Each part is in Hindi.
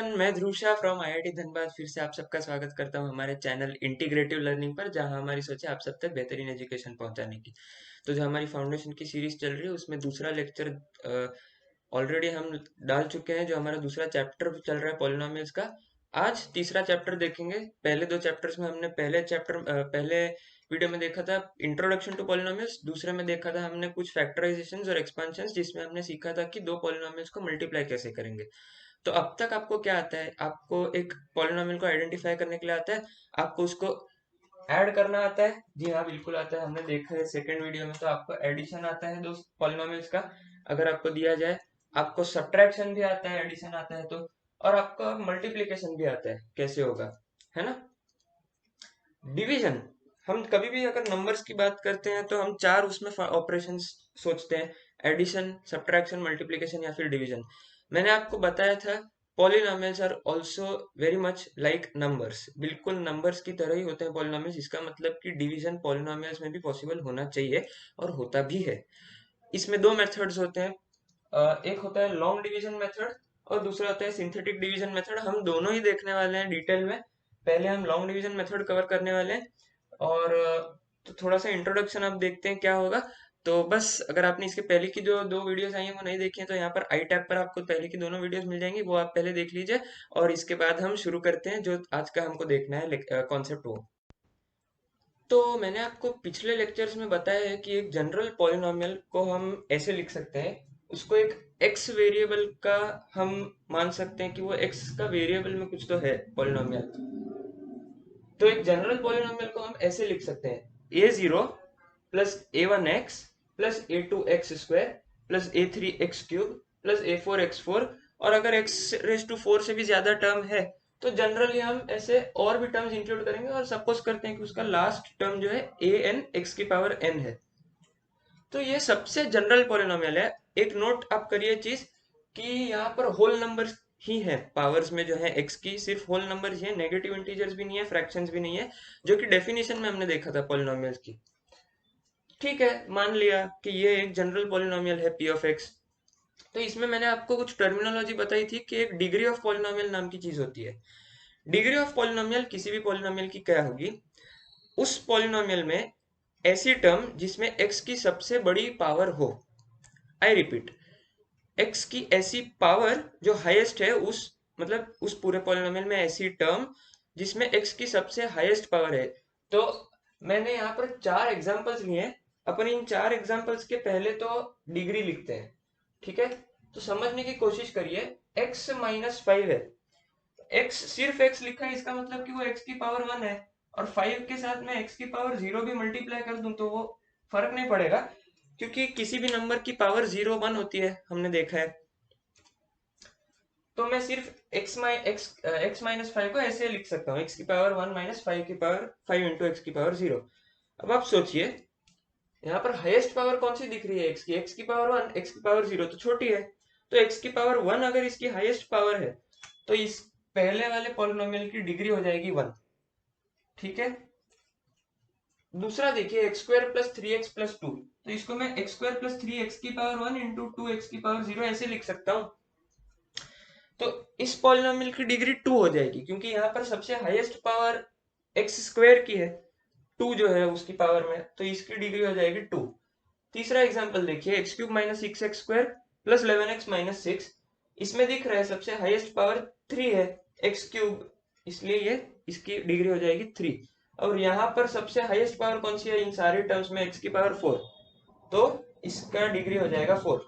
एवरीवन, मैं ध्रुव शाह फ्रॉम आईआईटी धनबाद फिर से आप सबका स्वागत करता हूं हमारे चैनल इंटीग्रेटिव लर्निंग पर, जहां हमारी सोच है आप सब तक बेहतरीन एजुकेशन पहुंचाने की। तो जो हमारी फाउंडेशन की सीरीज चल रही है उसमें दूसरा लेक्चर ऑलरेडी हम डाल चुके हैं। जो हमारा दूसरा चैप्टर चल रहा है पॉलिनोमियल्स का, आज तीसरा चैप्टर देखेंगे। पहले दो चैप्टर्स में हमने पहले वीडियो में देखा था इंट्रोडक्शन टू पॉलिनोमियल्स, दूसरे में देखा था हमने कुछ फैक्टराइजेशंस और एक्सपेंशंस, जिसमें हमने सीखा था कि दो पॉलिनोमियल्स को मल्टीप्लाई कैसे करेंगे। तो अब तक आपको क्या आता है? आपको एक पॉलिनोमियल को आइडेंटिफाई करने के लिए आता है, आपको उसको ऐड करना आता है। जी हाँ, बिल्कुल आता है, हमने देखा है सेकंड वीडियो में। तो आपको एडिशन आता है दो पॉलिनोमियल्स का, अगर आपको दिया जाए। आपको सब्ट्रैक्शन भी आता है, एडिशन आता है तो। और आपको मल्टीप्लिकेशन भी आता है, कैसे होगा, है ना। डिवीजन, हम कभी भी अगर नंबर्स की बात करते हैं तो हम चार उसमें ऑपरेशंस सोचते हैं: एडिशन, सब्ट्रैक्शन, मल्टीप्लिकेशन या फिर डिवीजन। मैंने आपको बताया था polynomials are also very much like numbers, बिल्कुल नंबर्स की तरह ही होते हैं पॉलिनोमियल्स। इसका मतलब कि डिवीजन पॉलिनोमियल्स में भी पॉसिबल होना चाहिए और होता भी है। इसमें दो मेथड्स होते हैं, एक होता है लॉन्ग डिवीजन मेथड और दूसरा होता है सिंथेटिक डिवीजन मेथड। हम दोनों ही देखने वाले हैं डिटेल में। पहले हम लॉन्ग डिवीजन मेथड कवर करने वाले हैं, और तो थोड़ा सा इंट्रोडक्शन आप देखते हैं क्या होगा। तो बस, अगर आपने इसके पहले की जो दो वीडियोस आई हैं वो नहीं देखी हैं तो यहाँ पर आई टैब पर आपको पहले की दोनों वीडियोस मिल जाएंगी, वो आप पहले देख लीजिए। और इसके बाद हम शुरू करते हैं जो आज का हमको देखना है कॉन्सेप्ट वो। तो मैंने आपको पिछले लेक्चर्स में बताया है कि एक जनरल पॉलिनोमियल को हम ऐसे लिख सकते हैं, उसको एक एक्स वेरिएबल का हम मान सकते हैं कि वो एक्स का वेरिएबल में कुछ तो है पॉलिनोमियल। तो एक जनरल पॉलिनोमियल को हम ऐसे लिख सकते हैं: a0 plus a1x plus a2x² plus a3x³ plus a4x4। और अगर x⁴ से भी ज्यादा टर्म है तो जनरली हम ऐसे और भी टर्म्स इंक्लूड करेंगे, और सपोज करते हैं कि उसका लास्ट टर्म जो है an x⁴n है। तो ये सबसे जनरल पॉलिनोमियल है। एक नोट आप करिए चीज, कि यहाँ पर होल नंबर्स ही है, पावर्स में जो है एक्स की सिर्फ होल नंबर ही है, नेगेटिव इंटीजर्स भी नहीं है, फ्रैक्शंस भी नहीं है, जो कि डेफिनेशन में हमने देखा था पॉलिनोमियल्स की। ठीक है, मान लिया कि ये एक जनरल पॉलिनोमियल है पी ऑफ एक्स। तो इसमें मैंने आपको कुछ टर्मिनोलॉजी बताई थी कि एक डिग्री ऑफ पॉलिनोमियल नाम की चीज होती है। डिग्री ऑफ पॉलिनोमियल किसी भी पॉलिनोमियल की क्या होगी? उस पॉलिनोमियल में ऐसी टर्म जिसमें एक्स की सबसे बड़ी पावर हो। आई रिपीट, एक्स की ऐसी पावर जो हाईएस्ट है, उस मतलब उस पूरे पॉलिनोमियल में ऐसी टर्म जिसमें एक्स की सबसे हाईएस्ट पावर है। तो मैंने यहाँ पर चार एग्जांपल्स लिए हैं। अपन इन चार एग्जांपल्स के पहले तो डिग्री लिखते हैं, ठीक है। तो समझने की कोशिश करिए, x-5 है। x सिर्फ x लिखा है, इसका मतलब कि वो x की पावर 1 है। और 5 के साथ मैं x की पावर 0 भी मल्टीप्लाई कर दूं तो वो फर्क नहीं पड़ेगा, क्योंकि किसी भी नंबर की पावर 0 1 होती है, हमने देखा है। तो मैं सिर्फ x माइनस 5 को ऐसे लिख सकता हूँ: x की पावर 1 माइनस 5 की पावर 5 इंटू एक्स की पावर 0। अब आप सोचिए, यहाँ पर हाईएस्ट पावर कौन सी दिख रही है? x की पावर 1, x की पावर 0 तो छोटी है। तो x की पावर 1 अगर इसकी हाईएस्ट पावर है तो इस पहले वाले पॉलिनोमियल की डिग्री हो जाएगी 1, ठीक है। दूसरा देखिए, x² + 3x + 2। तो इसको मैं x² + 3x की पावर 1 इंटू 2x की पावर 0 ऐसे लिख सकता हूँ। तो इस पॉलिनोमियल की डिग्री 2 हो जाएगी, क्योंकि यहाँ पर सबसे हाईएस्ट पावर x² की है, 2 जो है उसकी पावर में, तो इसकी डिग्री हो जाएगी 2। तीसरा एग्जांपल देखिए, x³ - 6x² + 11x - 6। इसमें दिख रहा है सबसे हाईएस्ट पावर 3 है, x³, इसलिए ये इसकी डिग्री हो जाएगी 3। और यहाँ पर सबसे हाईएस्ट पावर कौन सी है इन सारे टर्म्स में? x की पावर 4, तो इसका डिग्री हो जाएगा 4।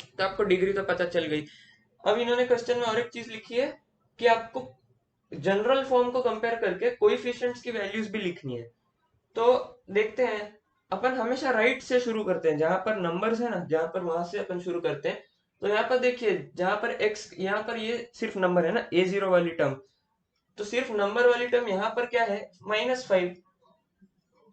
तो आपको डिग्री तो पता चल गई। अब इन्होंने क्वेश्चन में और एक चीज लिखी है कि आपको जनरल फॉर्म को कंपेयर करके कोएफिशिएंट्स की वैल्यूज भी लिखनी है। तो देखते हैं, अपन हमेशा राइट से शुरू करते हैं, जहां पर नंबर्स है ना, जहां पर वहां से अपन शुरू करते हैं। तो यहाँ पर देखिए, जहां पर x, यहाँ पर ये सिर्फ नंबर है ना, a0 वाली टर्म, तो सिर्फ नंबर वाली टर्म यहाँ पर क्या है? -5।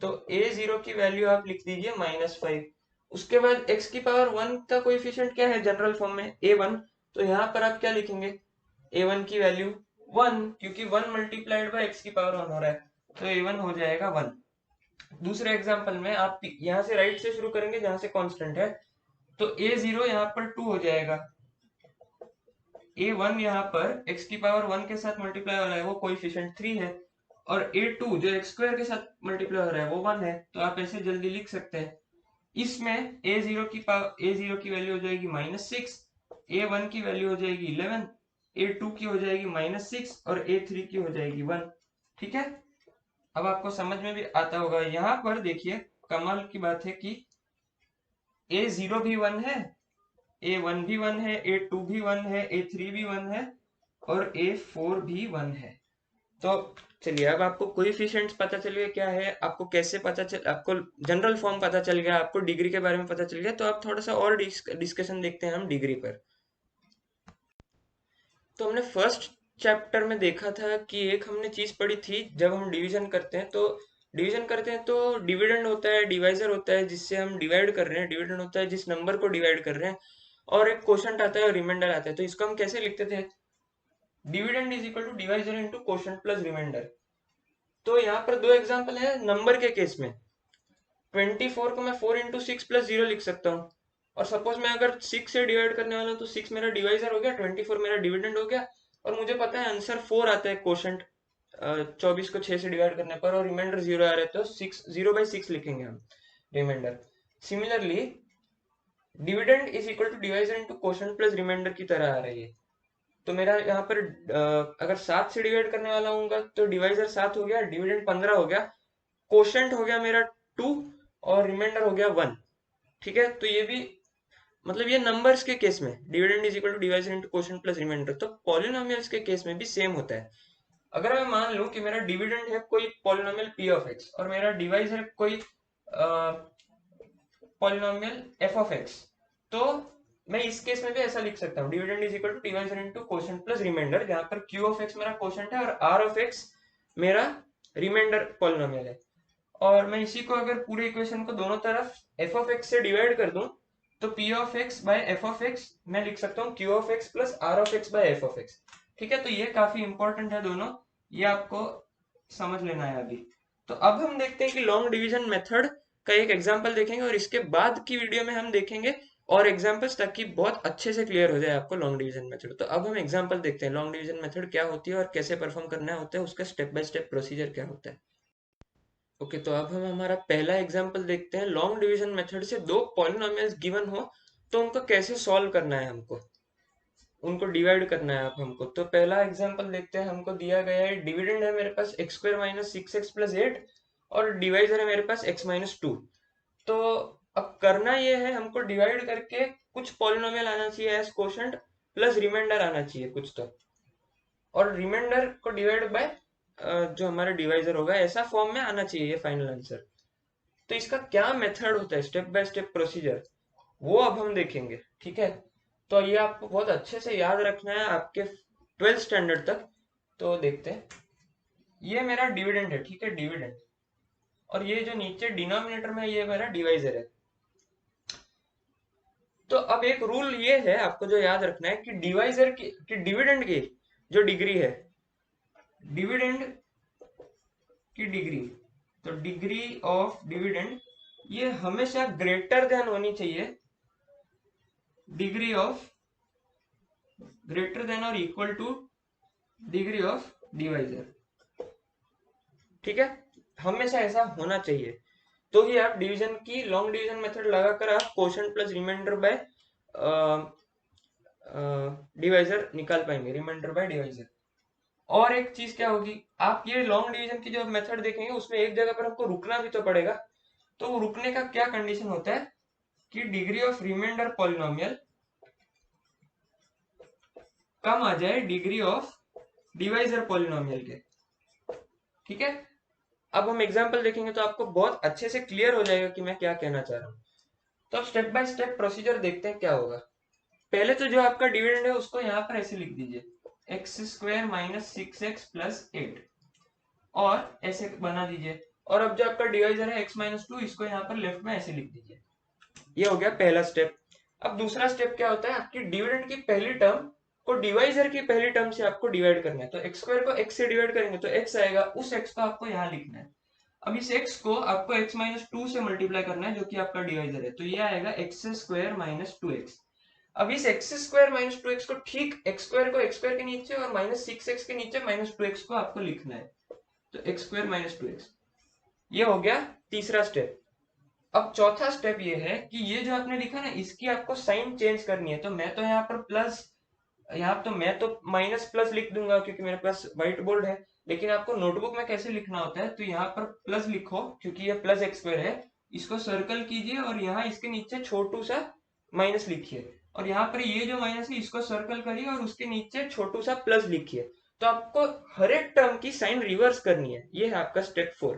तो a0 की वैल्यू आप लिख दीजिए -5। उसके बाद x की पावर 1 का कोएफिशिएंट क्या है जनरल फॉर्म में? a1। तो यहाँ पर आप क्या लिखेंगे? a1 की वैल्यू 1, क्योंकि 1 मल्टीप्लाइड बाय x की पावर 1 हो रहा है, तो a1 हो जाएगा 1। दूसरे एग्जांपल में आप यहाँ से राइट से शुरू करेंगे जहां से कांस्टेंट है, तो a0 यहाँ पर 2 हो जाएगा। A1 यहाँ पर x की पावर 1 के साथ मल्टीप्लाई हो रहा है, वो कोएफिशिएंट 3 है, और A2 जो x स्क्वायर के साथ मल्टीप्लाई हो रहा है वो 1 है। तो आप ऐसे जल्दी लिख सकते हैं, इसमें A0 की वैल्यू हो जाएगी -6, A1 की वैल्यू हो जाएगी 11, A2 की हो जाएगी -6 और A3 की हो जाएगी 1। ठीक है, अब आपको समझ में भी आता होगा। यहाँ पर देखिए कमाल की बात है कि A0 भी 1 है, A1 भी 1 है, A2 भी 1 है, A3 भी 1 है और A4 भी 1 है। तो चलिए, अब आपको कोएफिशिएंट्स पता चल गया क्या है, आपको कैसे पता चल, आपको जनरल फॉर्म पता चल गया, आपको डिग्री के बारे में पता चल गया। तो आप थोड़ा सा और डिस्कशन देखते हैं हम डिग्री पर। तो हमने फर्स्ट चैप्टर में देखा था कि एक हमने चीज पढ़ी थी, जब हम डिवीजन करते हैं तो डिविडेंड होता है, डिवाइजर होता है जिससे हम डिवाइड कर रहे हैं, डिविडेंड होता है जिस नंबर को डिवाइड कर रहे हैं, और एक क्वोशंट आता है और रिमाइंडर आता है। तो इसको हम कैसे लिखते थे, dividend is equal to divisor into quotient plus remainder. तो यहाँ पर दो एग्जांपल है नंबर के केस में। 24 को मैं 4 × 6 + 0 लिख सकता हूँ, और सपोज मैं अगर 6 से डिवाइड करने वाला हूँ तो 6 मेरा डिवाइजर हो गया, 24 मेरा डिविडेंड हो गया, और मुझे पता है आंसर 4 आता है क्वोशंट 24 को 6 से डिवाइड करने पर, और रिमाइंडर 0 आ रहा है तो 0/6 लिखेंगे हम remainder. Similarly dividend is equal to divisor into quotient plus remainder की तरह आ रही है। तो मेरा यहाँ पर अगर 7 से डिवाइड करने वाला हूँ तो डिवाइजर 7 हो गया, डिविडेंड 15 हो गया, क्वोशंट हो गया मेरा 2 और रिमाइंडर हो गया 1। ठीक है, तो ये भी मतलब ये नंबर्स के केस में dividend is equal to divisor into quotient plus remainder. तो पॉलिनोमियल्स के केस में भी सेम होता है। अगर मैं मान लूं कि मेरा डिविडेंड है कोई पॉलिनोमियल p ऑफ x और मेरा डिवाइजर कोई पॉलिनोमियल f ऑफ x, तो मैं इस केस में भी ऐसा लिख सकता हूँ, dividend is equal to divisor into quotient plus remainder, जहां पर q ऑफ x मेरा क्वोशंट है और r ऑफ x मेरा रिमाइंडर पॉलिनोमियल है। और मैं इसी को अगर पूरे इक्वेशन को दोनों तरफ f ऑफ x से डिवाइड कर दूं तो p of x by f of x मैं लिख सकता हूँ q of x plus r of x by f of x। ठीक है, तो ये काफी इंपॉर्टेंट है दोनों, ये आपको समझ लेना है अभी। तो अब हम देखते हैं कि लॉन्ग डिवीजन मेथड का एक एग्जांपल देखेंगे, और इसके बाद की वीडियो में हम देखेंगे और एग्जांपल्स, ताकि बहुत अच्छे से क्लियर हो जाए आपको लॉन्ग डिवीजन मेथड। तो अब हम एग्जांपल देखते हैं लॉन्ग डिवीजन मेथड क्या होती है और कैसे परफॉर्म करना होता है, उसका स्टेप बाय स्टेप प्रोसीजर क्या होता है। ओके, तो अब हम हमारा पहला एग्जांपल देखते हैं। लॉन्ग डिवीजन मेथड से दो पॉलिनोमियल्स गिवन हो तो उनको कैसे सॉल्व करना है, हमको उनको डिवाइड करना है। आप हमको तो पहला एग्जांपल देखते हैं। हमको दिया गया है डिविडेंड है मेरे पास x² - 6x + 8 और डिवाइजर है मेरे पास x - 2। तो अब करना ये है, हमको डिवाइड करके कुछ पॉलिनोमियल आना चाहिए एज क्वोशंट प्लस रिमाइंडर आना चाहिए कुछ तो, और रिमाइंडर को डिवाइड बाय जो हमारा डिवाइजर होगा ऐसा फॉर्म में आना चाहिए ये फाइनल आंसर। तो इसका क्या मेथड होता है, स्टेप बाय स्टेप प्रोसीजर, वो अब हम देखेंगे। ठीक है, तो ये आपको बहुत अच्छे से याद रखना है आपके 12th स्टैंडर्ड तक। तो देखते हैं, ये मेरा डिविडेंड है। ठीक है, डिविडेंड, और ये जो नीचे डिनोमिनेटर में ये मेरा डिवाइजर है। तो अब एक रूल ये है आपको जो याद रखना है कि डिवाइजर की डिविडेंड की जो डिग्री है, डिविडेंड की डिग्री, तो डिग्री ऑफ डिविडेंड ये हमेशा ग्रेटर देन होनी चाहिए डिग्री ऑफ, ग्रेटर देन और equal two degree of divisor. ठीक है, हमेशा ऐसा होना चाहिए, तो ही आप डिवीजन की लॉन्ग डिवीजन मेथड लगाकर आप quotient plus remainder by divisor निकाल पाएंगे, रिमाइंडर बाय डिवाइजर। और एक चीज क्या होगी, आप ये लॉन्ग डिवीजन की जो मेथड देखेंगे उसमें एक जगह पर हमको रुकना भी तो पड़ेगा। तो रुकने का क्या कंडीशन होता है कि डिग्री ऑफ रिमाइंडर पॉलिनोमियल कम आ जाए डिग्री ऑफ डिवाइजर पॉलिनोमियल के। ठीक है, अब हम एग्जांपल देखेंगे तो आपको बहुत अच्छे से क्लियर हो जाएगा कि मैं क्या कहना चाह रहा हूँ। तो अब स्टेप बाय स्टेप प्रोसीजर देखते हैं क्या होगा। पहले तो जो आपका डिविडेंड है उसको यहाँ पर ऐसे लिख दीजिए, x² - 6x + 8, और ऐसे बना दीजिए। और अब जो आपका डिवाइजर है x - 2, इसको यहाँ पर लेफ्ट में ऐसे लिख दीजिए। ये हो गया पहला स्टेप। अब दूसरा स्टेप क्या होता है, आपकी डिविडेंड की पहली टर्म को डिवाइजर की पहली टर्म से आपको डिवाइड करना है। तो x² को x से डिवाइड करेंगे तो x आएगा, उस x को आपको यहाँ लिखना है। अब इस x को आपको x - 2 से मल्टीप्लाई करना है जो कि आपका डिवाइजर है, तो ये आएगा x² - 2x। अब इस x square minus two x को ठीक एक्स स्क्वायर को एक्स स्क्वायर के नीचे और माइनस सिक्स एक्स के नीचे माइनस टू एक्स को आपको लिखना है। तो x square minus two x, ये हो गया तीसरा स्टेप। अब चौथा स्टेप ये है कि ये जो आपने लिखा ना इसकी आपको साइन चेंज करनी है। तो मैं तो यहाँ पर प्लस, यहाँ तो मैं तो माइनस प्लस लिख दूंगा क्योंकि मेरे पास व्हाइट बोर्ड है, लेकिन आपको नोटबुक में कैसे लिखना होता है, तो यहाँ पर प्लस लिखो क्योंकि ये प्लस एक्स स्क्वायर है, इसको सर्कल कीजिए और यहाँ इसके नीचे छोटू सा माइनस लिखिए, और यहाँ पर ये जो माइनस है इसको सर्कल करिए और उसके नीचे छोटू सा प्लस लिखिए। तो आपको हर एक टर्म की साइन रिवर्स करनी है। ये है आपका स्टेप 4।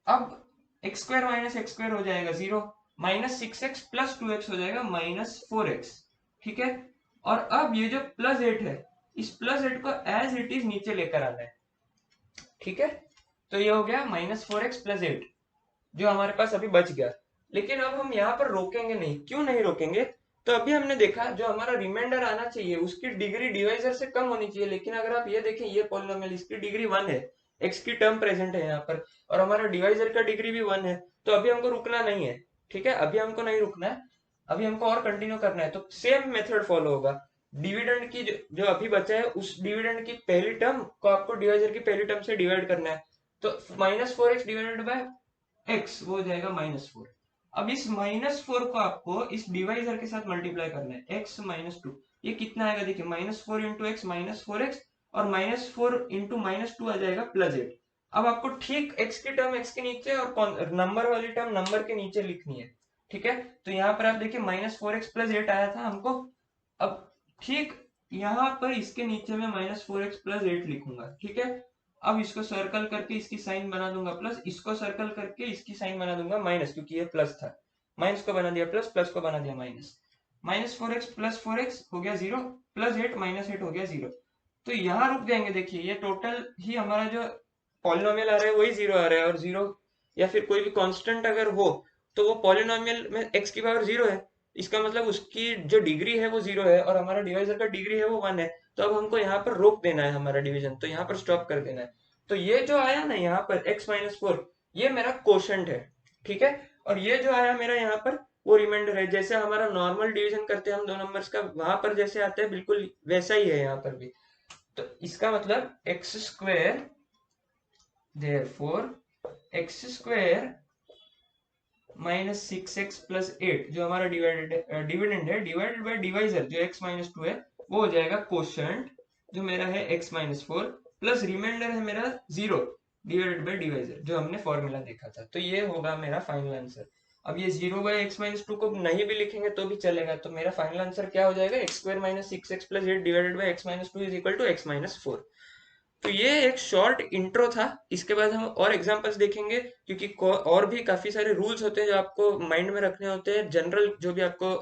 अब x square minus x square हो जाएगा 0, minus six x plus two x हो जाएगा माइनस फोर एक्स, ठीक है। और अब ये जो प्लस 8 है, इस प्लस 8 को एज इट इज नीचे लेकर आना है, ठीक है। तो ये हो गया माइनस फोर एक्स प्लस 8 जो हमारे पास अभी बच गया। लेकिन अब हम यहाँ पर रोकेंगे नहीं। क्यों नहीं रोकेंगे? तो अभी हमने देखा जो हमारा रिमाइंडर आना चाहिए उसकी डिग्री डिवाइजर से कम होनी चाहिए, लेकिन अगर आप ये देखें ये पॉलिनोमियल इसकी डिग्री 1 है, एक्स की टर्म प्रेजेंट है यहाँ पर, और हमारा डिवाइजर का डिग्री भी 1 है। तो अभी हमको रुकना नहीं है, ठीक है, अभी हमको नहीं रुकना है, अभी हमको और कंटिन्यू करना है। तो सेम मेथड फॉलो होगा। डिविडेंड की जो अभी बचा है उस डिविडेंड की पहली टर्म को आपको डिवाइजर की पहली टर्म से डिवाइड करना है। तो minus four x divided by x वो हो जाएगा माइनस फोर। अब इस माइनस फोर को आपको इस डिवाइजर के साथ मल्टीप्लाई करना है, एक्स माइनस टू। ये कितना आएगा देखिए, minus four into X minus four X, और minus four into minus two आ जाएगा प्लस 8। अब आपको ठीक एक्स की टर्म एक्स के नीचे और नंबर वाली टर्म नंबर के नीचे लिखनी है, ठीक है। तो यहाँ पर आप देखिए माइनस फोर एक्स प्लस 8 आया था हमको। अब ठीक यहाँ पर इसके नीचे में माइनस फोर एक्स प्लस 8 लिखूंगा, ठीक है। अब इसको सर्कल करके इसकी साइन बना दूंगा प्लस, इसको सर्कल करके इसकी साइन बना दूंगा माइनस, क्योंकि ये प्लस था। माइनस को बना दिया प्लस, प्लस को बना दिया minus. Minus four x plus four x हो गया 0, प्लस 8 माइनस 8 हो गया 0। तो यहाँ रुक जाएंगे। देखिए ये टोटल ही हमारा जो पॉलिनोमियल आ रहा है वही 0 आ रहा है, और 0 या फिर कोई भी कांस्टेंट अगर हो तो वो पॉलिनोमियल में एक्स की पावर 0 है। इसका मतलब उसकी जो डिग्री है वो 0 है और हमारा डिवाइजर का डिग्री है वो 1 है। तो अब हमको यहाँ पर रोक देना है हमारा डिवीजन, तो यहाँ पर स्टॉप कर देना है। तो ये जो आया ना यहाँ पर x माइनस फोर, ये मेरा कोशेंट है, ठीक है। और ये जो आया मेरा यहाँ पर वो रिमाइंडर है। जैसे हमारा नॉर्मल डिवीजन करते हैं हम दो नंबर्स का, वहां पर जैसे आता है बिल्कुल वैसा ही है यहाँ पर भी। तो इसका मतलब x square, therefore x square minus six x plus eight जो हमारा डिविडेंड है डिवाइडेड बाय डिवाइजर जो एक्स माइनस टू है, वो हो जाएगा कोशेंट जो मेरा है x minus four, plus remainder है मेरा 0 डिवाइडेड बाय डिवाइजर जो हमने फॉर्मूला देखा था। तो ये होगा मेरा फाइनल आंसर। अब ये 0 बाय एक्स माइनस टू को नहीं भी लिखेंगे तो भी चलेगा। तो मेरा फाइनल आंसर क्या हो जाएगा, x square minus six x plus eight divided by x minus two is equal to x minus four. तो ये एक शॉर्ट इंट्रो था। इसके बाद हम और एग्जांपल्स देखेंगे, क्योंकि और भी काफी सारे रूल्स होते हैं जो आपको माइंड में रखने होते हैं, जनरल जो भी आपको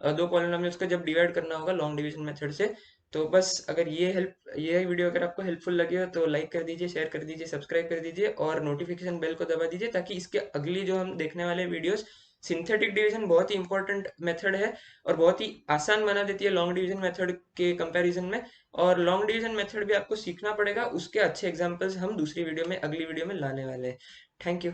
दो पॉलिनोमियल्स को जब डिवाइड करना होगा लॉन्ग डिवीजन मेथड से। तो बस अगर ये वीडियो अगर आपको हेल्पफुल लगे हो तो लाइक कर दीजिए, शेयर कर दीजिए, सब्सक्राइब कर दीजिए और नोटिफिकेशन बेल को दबा दीजिए, ताकि इसके अगली जो हम देखने वाले वीडियोस, सिंथेटिक डिवीजन बहुत ही इंपॉर्टेंट मेथड है और बहुत ही आसान बना देती है लॉन्ग डिवीजन मेथड के कंपैरिजन में। और लॉन्ग डिवीजन मेथड भी आपको सीखना पड़ेगा, उसके अच्छे एग्जांपल्स हम दूसरी वीडियो में, अगली वीडियो में लाने वाले हैं। Thank you.